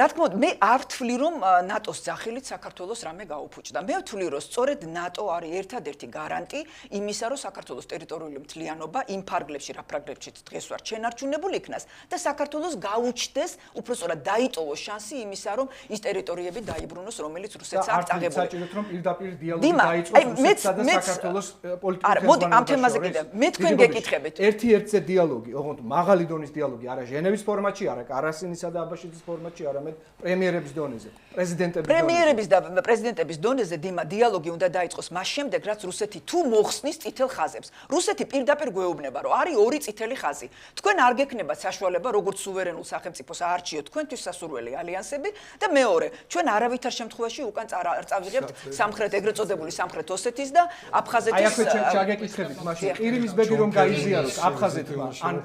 რა თქმა უნდა მე არ ვთვლი რომ ნატოს ძახილით საქართველოს რამე გაუფუჭდა მე ვთვლი რომ სწორედ ნატო არის ერთადერთი გარანტი იმისა რომ საქართველოს ტერიტორიული მთლიანობა იმ ფარგლებში რა ფრაგმენტშიც დღეს ვარ შენარჩუნებული იქნას და საქართველოს გაუჩნდეს უბრალოდ დაიტოვოს შანსი იმისა რომ ის ტერიტორიები დაიბრუნოს რომელიც რუსეთს აქვს წაღებული საჭიროა რომ პირდაპირ დიალოგი დაიწყოს რუსეთსა და საქართველოს პოლიტიკურ თემაზე კიდევ მე თქვენ გეკითხებით ერთ-ერთზე დიალოგი, ოღონდ მაღალი დონის დიალოგი, არა ჟენევის ფორმატში, არა კარასინისა და აბაშიძის ფორმატში, არამედ პრემიერების დონეზე, პრეზიდენტების დონეზე დიალოგი უნდა დაიწყოს მას შემდეგ, რაც რუსეთი თუ მოხსნის წითელ ხაზებს. რუსეთი პირდაპირ გვეუბნება, რომ არის ორი წითელი ხაზი. თქვენ არ გექნებათ საშუალება, როგორც სუვერენულ სახელმწიფოს აარჩიოთ თქვენთვის სასურველი ალიანსები და მეორე, ჩვენ არავითარ შემთხვევაში უკან არ წავიღებთ სამხრეთ ეგრეთ წოდებული სამხრეთ ოსეთის და აფხაზეთის მაშინ ყირიმის ბედი რომ გაიზიაროს აფხაზეთმა ან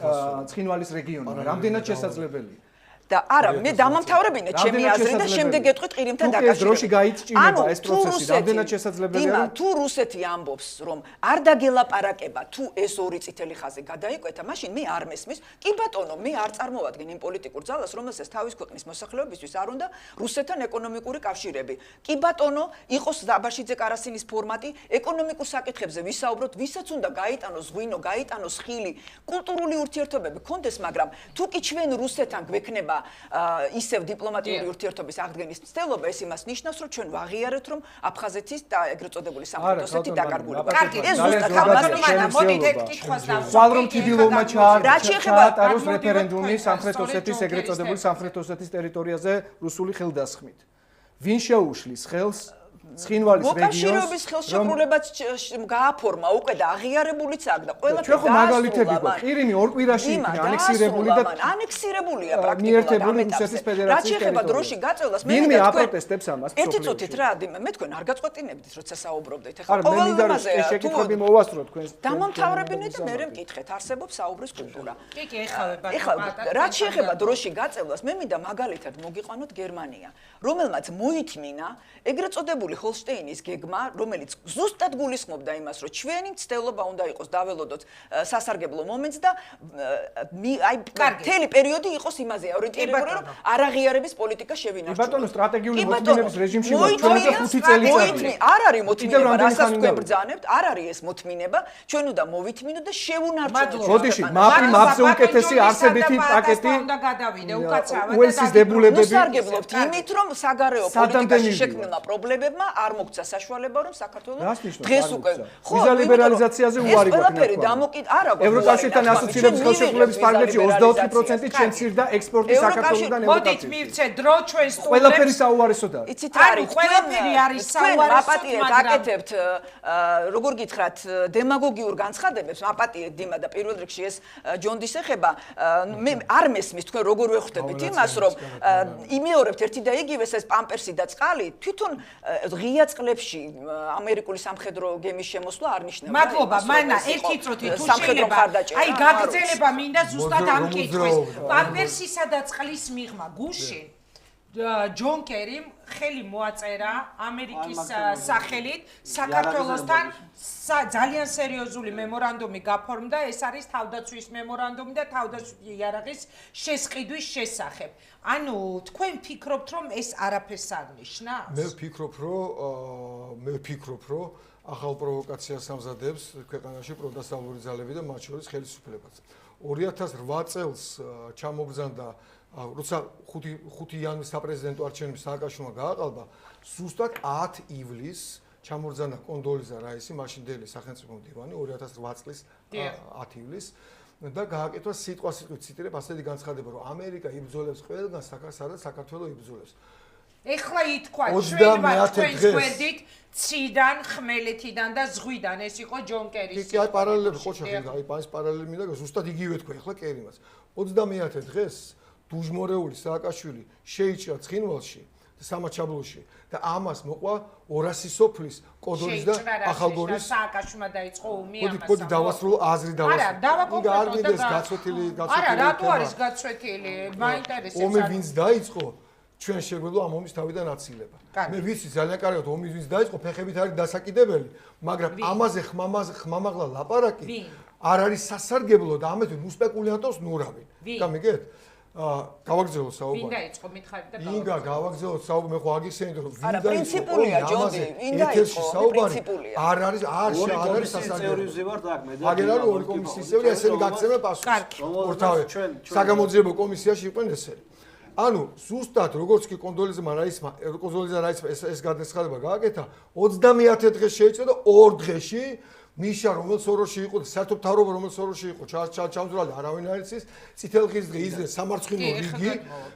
ცხინვალის რეგიონმა რამდენად შესაძლებელია და არა მე დამამთავრებინე ჩემი აზრი და შემდეგ გეტყვით ყირიმთან დაკავშირებით. ეს დროში გაიწჭინება ეს პროცესი რამდენად შესაძლებელია რომ თუ რუსეთი ამბობს რომ არ დაგელაპარაკება თუ ეს ორი წითელი ხაზი გადაიკვეთა მაშინ მე არ მესმის კი ბატონო მე არ წარმოვადგენ იმ პოლიტიკურ ძალას რომელსაც თავის ქვეყნის მოსახლეობისთვის არ უნდა რუსეთთან ეკონომიკური კავშირები. კი ბატონო იყოს აბაშიძე კარასინის ფორმატი ეკონომიკურ საკითხებზე ვისაუბროთ ვისაც უნდა გაიტანოს ღვინო გაიტანოს ხილი კულტურული ურთიერთობები კონდეს მაგრამ თუ კი ჩვენ რუსეთთან გვექნება ისევ დიპლომატიური ურთიერთობის აღდგენის მცდელობა ეს იმას ნიშნავს რომ ჩვენ ვაღიარებთ რომ აფხაზეთის და ეგრეთ წოდებული სამხრეთ ოსეთის დაკარგულება. ეს ზუსტად ამას მოდით ერთ კითხვას სვალრომ თბილოვმა ჩაატაროს რეფერენდუმი სამხრეთ ოსეთის ეგრეთ წოდებული სამხრეთ ოსეთის ტერიტორიაზე რუსული ხელდასხმით. ვინ შეუშლის ხელს ცხინვალის მოკავშირეობის ხელშეკრულებაც გააფორმა უკვე და აღიარებულიც აქვს და ყველაფერი ჩვენ ხო მაგალითები გვაქვს ყირიმი ორ კვირაში იქნა ანექსირებული და ანექსირებულია პრაქტიკულად რუსეთის ფედერაციის რა შეიძლება დროში გაწევლას მე მინდა აპროტესტებს ამას ერთი წუთით რა მე თქვენ არ გაწყვეტინებდით როცა საუბრობდით ეხლა ყოველდღე ეს შეკითხვები მოვასწრო თქვენს დამამთავრებინე და მე მკითხეთ არსებობს საუბრის კულტურა კი ეხლა რა შეიძლება დროში გაწევლას მე მინდა მაგალითად მოგიყვანოთ გერმანია რომელმაც მოითმინა ეგრეთ წოდებული ჰოლშტეინის გეგმა, რომელიც ზუსტად გულისხმობდა იმას, რომ ჩვენი მცდელობა უნდა იყოს დაველოდოთ სასარგებლო მომენტს და აი მთელი პერიოდი იყოს იმაზე ორიენტირებული, რომ არაღიარების პოლიტიკა შევინარჩუნოთ. ბატონო, სტრატეგიული მოთმინების რეჟიმში ვართ, ჩვენ და 5 წელიწადია. არ არის მოთმინება, რასაც თქვენ ბრძანებთ, არ არის ეს მოთმინება, ჩვენ უნდა მოვითმინოთ და შევუნარჩუნოთ. ბოდიში, მაპზე უკეთესი არსებითი პაკეტი უნდა გადავიდე უკაცრავად და უელსის დებულებები. ვსარგებლობთ იმით, რომ საგარეო პოლიტიკაში შექმნილმა პრობლემებმა არ მოგცა საშუალება რომ საქართველოს დღეს უკვე ვიზა ლიბერალიზაციაზე უარი გვაქვს. ყველაფერი დამოკიდ არა ევროკავშირთან ასოცირების ხელშეკრულების ფარგლებში 24% შემცირდა ექსპორტი საქართველოსგან ევროკავშირში. მოდით მივცე დრო ჩვენ სტუმრებს. ყველაფერი საუარესოდ არის. იცით რა არის? ყველაფერი არის საუარესოდ, მაპატიეთ აკეთებთ როგორ გითხრათ დემაგოგიურ განცხადებებს, მაპატიეთ დიმა და პირველ რიგში ეს ჯონდის ეხება მე არ მესმის თქვენ როგორ ვეხვდებით იმას რომ იმეორებთ ერთი და იგივეს ეს პამპერსი და წყალი თვითონ ღია წყლებში ამერიკული სამხედრო გემის შემოსვლა არ ნიშნავს. მადლობა, მანა ერთი წუთი თუ შეიძლება. აი გაგრძელება მინდა ზუსტად ამ კითხვის. პამპერსისა და წყლის მიღმა გუშინ ჯონ კერიმ ხელი მოაწერა ამერიკის სახელით საქართველოსთან ძალიან სერიოზული მემორანდუმი გაფორმდა, ეს არის თავდაცვის მემორანდუმი და თავდაცვის იარაღის შესყიდვის შესახებ. ანუ თქვენ ფიქრობთ, რომ ეს არაფერს არ ნიშნავს? მე ვფიქრობ, რომ ახალ პროვოკაციას ამზადებს ქვეყანაში პროდასავლური ძალები და მათ შორის ხელისუფლებაც. 2008 წელს ჩამოგზანდა როცა 5 იანვრის საპრეზიდენტო არჩევნების სააკაშვილმა გააყალბა, ზუსტად 10 ივლისს ჩამოგზანდა კონდოლიზა რაისი, მაშინდელი სახელმწიფო მდივანი 2008 წლის 10 ივლისს და გააკეთა სიტყვასიტყვით ციტირებ ასეთი განცხადება, რომ ამერიკა იბრძოლებს ყველგან, სადაც საქართველოს იბრძოლებს. ეხლა ითქვა ჩვენ ვართ თქვენს გვერდით ციდან, ხმელეთიდან და ზღვიდან, ეს იყო ჯონ კერის. კი, აი პარალელები ხო შეხედა, აი ეს პარალელები მინდა ზუსტად იგივე თქვა ეხლა კერიმაც. 21 დღეს დუჟმორეული სააკაშვილი შეიჭრა ცხინვალში და სამაჩაბლოში და ამას მოყვა 200 სოფლის კოდორის და ახალგორის სააკაშვილმა დაიწყო ომი ამას. მოდი დავასრულო აზრი დავასრულო. არა, დავაკონკრეტოთ და გაცვეთილი. არა, რატო არის გაცვეთილი? მაინტერესებს. ომი ვინც დაიწყო ჩვენ შეგვიძლია ამ ომის თავიდან აცილება. მე ვიცი ძალიან კარგად ომი ვინც დაიწყო ფეხებით არის დასაკიდებელი, მაგრამ ამაზე ხმამაღლა ლაპარაკი არ არის სასარგებლო და ამეთ ნუსპეკულიანტოს ნურავინ. გამიგეთ? გავაგზავნოთ საუბარი. ვინ დაიწყო მითხარი და ინგა გავაგზავნოთ საუბარი, მე ხო აგიხსენებდი რომ ვინ დაიწყო? პრინციპულია ჯონდი, ვინ დაიწყო? პრინციპულია. არ არის სასარგებლო. აგერ არის ორი კომისიის წევრი, ესენი გაგცემენ პასუხს. ორთავე საგამოძიებო კომისიაში იყვნენ ესენი. ანუ ზუსტად როგორც კი კონდოლიზა რაისმა ეს გადაცხადება გააკეთა 21 დღეს შეიწვა და 2 დღეში მიშა რომელიც ოროში იყო და საერთო მთავრობა რომელიც ოროში იყო ჩამძვრალი არავინ არ იცის წითელ ხის დღე იზრეს სამარცხინო რიგი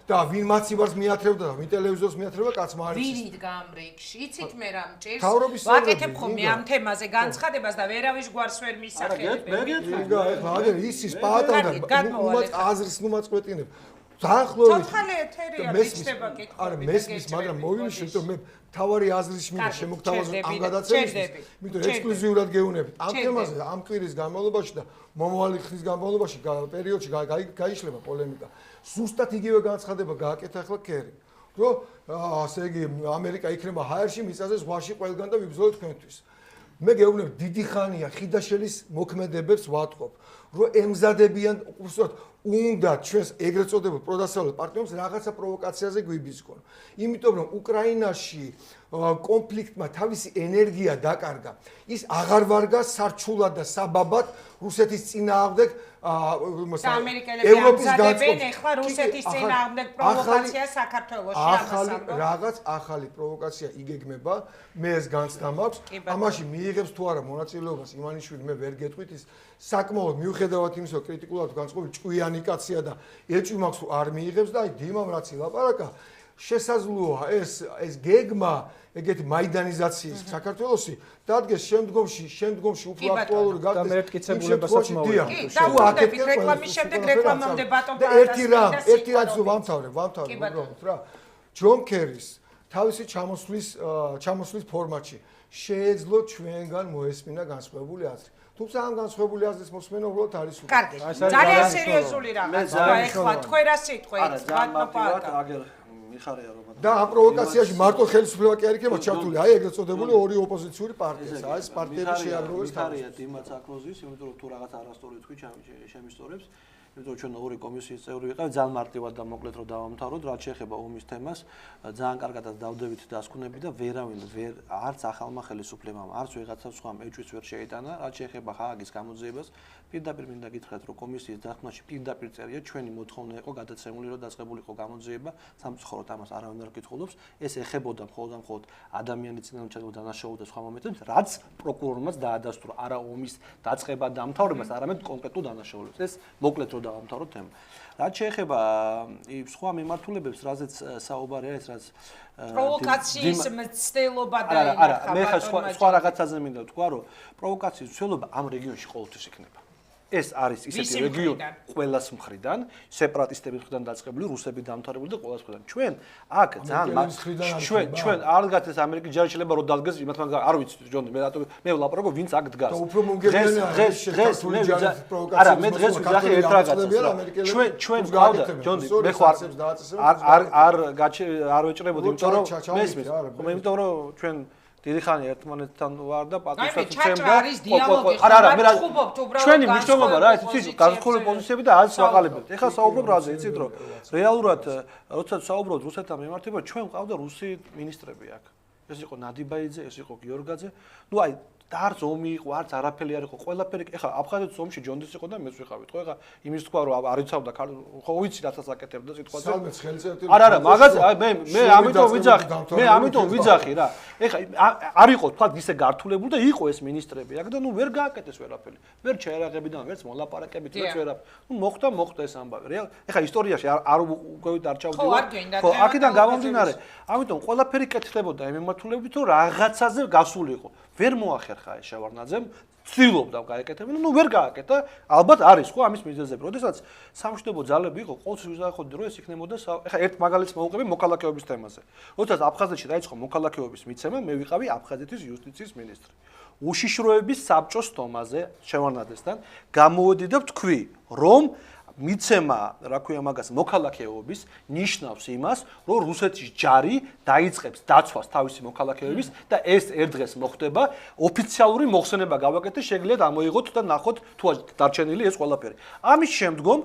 და ვინ მაცივარს მიათრევდა და ვინ ტელევიზორს მიათრევდა კაცმა არ იცის ვინ იდგა ამ რიგში იცით მე რამ ჭირს ვაკეთებ ხოლმე ამ თემაზე განცხადებას და ვერავის გვარს ვერ მისახელებ იგა ეხლა აგერ ისის პატარა უმაც აზრის ნუმაწყვეტინებ დაახლოებით ცოცხალი ეთერია მიჩნდება კითხვა. არა მესმის, მაგრამ მოვინიშნე, რომ მე თავარი აზრის მინდა შემოგთავაზო ამ გადაცემისთვის, იმიტომ ექსკლუზიურად გეუბნებით. ამ თემაზე ამ კვირის განმავლობაში და მომავალი ხნის განმავლობაში პერიოდში გაიშლება პოლემიკა. ზუსტად იგივე განცხადება გააკეთა ახლა კერი. რომ ასე იგი ამერიკა იქნება ჰაერში მიწაზე ზღვაში ყველგან და ვიბრძოლოთ თქვენთვის. მე გეუბნები დიდი ხანია ხიდაშელის მოქმედებებს ვატყობ, რომ ემზადებიან უბრალოდ უნდა ჩვენს ეგრეთ წოდებულ პროდასავლურ პარტნიორებს რაღაცა პროვოკაციაზე გვიბიზგონ. იმიტომ რომ უკრაინაში კონფლიქტმა თავისი ენერგია დაკარგა. ის აღარ ვარგა სარჩულად და საბაბად რუსეთის წინააღმდეგ ევროპის განწყობ. ეხლა რუსეთის წინააღმდეგ პროვოკაცია საქართველოში რაღაც ახალი პროვოკაცია იგეგმება, მე ეს განცდა მაქვს. ამაში მიიღებს თუ არა მონაწილეობას იმანიშვილი მე ვერ გეტყვით ის საკმაოდ მიუხედავად იმისა რომ კრიტიკულად განწყობილი ჭკვიანი კაცია და ეჭვი მაქვს თუ არ მიიღებს და აი დიმამ რაც ილაპარაკა შესაძლოა ეს გეგმა ეგეთი მაიდანიზაციის საქართველოსი დადგეს შემდგომში უფრო აქტუალური გახდეს და მერტკიცებულებასაც მოვიდა. თუ აკეთებ რეკლამის შემდეგ რეკლამამდე ბატონ და ერთი რამს ვამთავრებ უბრალოდ რა ჯონ კერის თავისი ჩამოსვლის ფორმატში შეეძლო ჩვენგან მოესმინა განსხვავებული აზრი. თუმცა ამ განსხვავებული აზრის მოსმენა უბრალოდ არის უკეთ. კარგი. ძალიან სერიოზული რაღაცა ეხლა თქვენ რა სიტყვით ბატონო პატა. მიხარია რომ და ამ პროვოკაციაში მარტო ხელისუფლება კი არ იქნება ჩართული, აი ეგრეთ წოდებული ორი ოპოზიციური პარტია, აი ეს პარტიები შეაგროვეს მიხარია დიმაც აკლოზის, იმიტომ რომ თუ რაღაც არასწორი თქვი შემისწორებს, იმიტომ რომ ჩვენ ორი კომისიის წევრი ვიყავით, ძალიან მარტივად და მოკლედ რომ დავამთავროთ, რაც შეეხება ომის თემას, ძალიან კარგადაც დავდებით დასკვნები და ვერავინ არც ახალმა ხელისუფლებამ, არც ვიღაცა სხვამ ეჭვიც ვერ შეიტანა, რაც შეეხება ხააგის გამოძიებას, პირდაპირ მინდა გითხრათ, რომ კომისიის დახმაში პირდაპირ წერია ჩვენი მოთხოვნა იყო გადაცემული, რომ დაწყებულიყო გამოძიება, სამწუხაროდ ამას არავინ არ კითხულობს, ეს ეხებოდა მხოლოდ ადამიანის წინამორბედო დანაშაულს და სხვა მომენტებს, რაც პროკურორმაც დაადასტურა, არა ომის დაწყება და დამთავრებას, არამედ კონკრეტულ დანაშაულებს. ეს მოკლედ რომ დავამთავროთ თემა. რაც შეეხება სხვა მიმართულებებს, რაზეც საუბარი არის, რაც პროვოკაციის მცდელობა და არა, მე სხვა რაღაცაზე მინდა ვთქვა, რომ პროვოკაციის მცდელობა ამ რეგიონში ყოველთვის იქნება. ეს არის ისეთი რეგიონი ყველას მხრიდან, სეპარატისტების მხრიდან დაწყებული, რუსები დამთავრებული და ყველას მხრიდან. ჩვენ აქ ძალიან ჩვენ არ დგას ეს ამერიკის ჯარი შეიძლება რომ დადგეს, იმათგან არ ვიცი ჯონი, მე ვლაპარაკობ ვინც აქ დგას. არა, მე დღეს ვიძახი ერთ რაღაცას. ჩვენ გავდა ჯონი, მე ხო არ ვეჭრებოდი, იმიტომ რომ მესმის, იმიტომ რომ ჩვენ დიდი ხანი ერთმანეთთან ვარ და პატივსაც ვცემდა. არა, მე ჩვენი მნიშვნელობა რა, იცით, განსხვავებული პოზიციები და არის ვაყალებთ. ეხლა საუბრობ რაზე, იცით, რომ რეალურად როცა საუბრობთ რუსეთთან მიმართება, ჩვენ ყავდა რუსი მინისტრები აქ. ეს იყო ნადიბაიძე, ეს იყო გიორგაძე. ნუ აი არც ომი იყო, არც არაფერი არ იყო, ყველაფერი. ეხლა აფხაზეთის ომში ჯონდის იყო და მეც ვიყავით. ხო, ეხლა იმის თქვა რომ არ იცავდა, ხო ვიცი რასაც აკეთებდა სიტყვაზე. სალმეც ხელწერტილი. არა, მაგას მე ამიტომ ვიძახი რა. ეხლა არ იყო თქვა ისე გართულებული და იყო ეს მინისტრები აქ და ნუ ვერ გააკეთეს ვერაფერი. ვერ ჩაერაღებიდან, ვერც მოლაპარაკებით, ვერც ვერაფერი. ნუ მოხდა ეს ამბავი. ეხლა ისტორიაში არ უგევით არ ჩავდივარ. ხო, აქედან გამომდინარე, ამიტომ ყველაფერი კეთდებოდა იმ მიმართულებით, რომ რაღაცაზე გასულიყო. ვერ მოახერხა ეს შევარდნაძემ, ცდილობდა გაეკეთებინა, ნუ ვერ გააკეთა. ალბათ არის ხო ამის მიზეზები. როდესაც სამშვიდობო ძალები იყო, ყოველთვის ვიზახოდი რომ ეს იქნებოდა, ეხლა ერთ მაგალითს მოვუყები მოქალაქეობის თემაზე. როდესაც აფხაზეთში დაიწყო მოქალაქეობის მიცემა, მე ვიყავი აფხაზეთის იუსტიციის მინისტრი. უშიშროების საბჭოს თომაზე შევარდნაძესთან გამოვედი და ვთქვი, რომ მიცემა, რა ქვია მაგას, მოქალაქეობის ნიშნავს იმას, რომ რუსეთის ჯარი დაიწყებს დაცვას თავისი მოქალაქეების და ეს ერთ დღეს მოხდება, ოფიციალური მოხსენება გავაკეთე, შეგიძლიათ ამოიღოთ და ნახოთ თუ დარჩენილი ეს ყველაფერი. ამის შემდგომ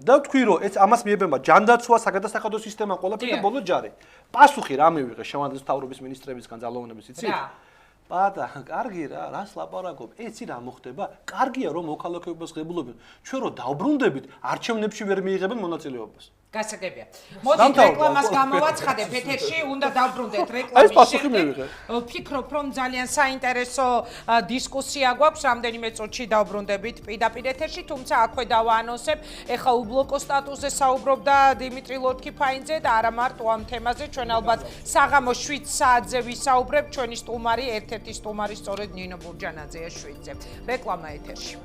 და ვთქვი, რომ ეს ამას მიებება ჯანდაცვა, საგადასახადო სისტემა, ყველაფერი და ბოლოს ჯარი. პასუხი რა მივიღე შევარდნაძის მთავრობის მინისტრებისგან ძალაუნების, იცით? პატა, კარგი რა, რას ლაპარაკობ? იცი რა მოხდება? კარგია რომ მოქალაქეობას ღებულობენ. ჩვენ რო დავბრუნდებით, არჩევნებში ვერ მიიღებენ მონაწილეობას. გასაგებია. მოდით რეკლამას გამოვაცხადებ ეთერში, უნდა დავბრუნდეთ რეკლამის შემდეგ. ვფიქრობ, რომ ძალიან საინტერესო დისკუსია გვაქვს, რამდენიმე წუთში დავბრუნდებით პირდაპირ ეთერში, თუმცა აქვე დავაანონსებ, ეხა უბლოკო სტატუსზე საუბრობდა დიმიტრი ლოთქიფაინძე და არა მარტო ამ თემაზე, ჩვენ ალბათ საღამოს 7 საათზე ვისაუბრებ, ჩვენი სტუმარი, ერთ-ერთი სტუმარი სწორედ ნინო ბურჯანაძეა 7-ზე. რეკლამა ეთერში.